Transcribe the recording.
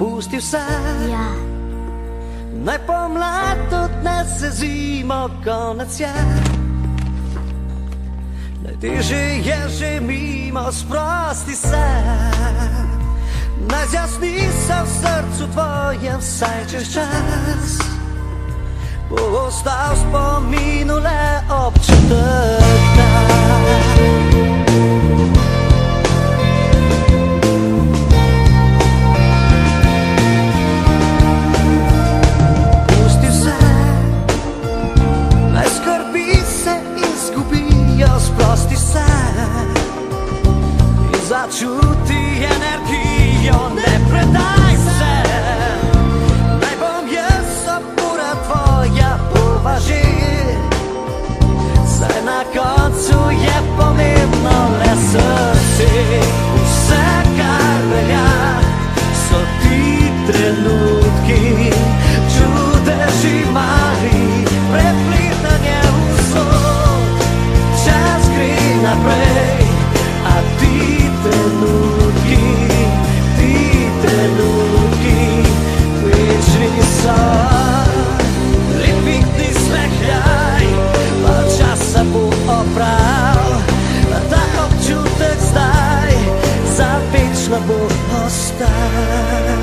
pusti vse. Ja. Naj pomlad odnese zimo, konec je. Najtežje je že mimo, sprosti se. Naj zjasni se v srcu tvojem, vsaj čez čas. Bo ostal v spominu le občutek dan. Pusti vse, naj skrbi se izgubijo, sprosti se in začuti energijo, ne predaj se. Naj bom jaz opora tvoja, uvaži, saj na koncu je pomembno le srce. Vse, kar velja, so ti trenutki, čudeži mali, prepletanje usod. Čas gre naprej, a ti trenutki, večni so. Lep pikni smehljaj, pa časa bo oprav. Ta občutek zdaj za večno bo ostal.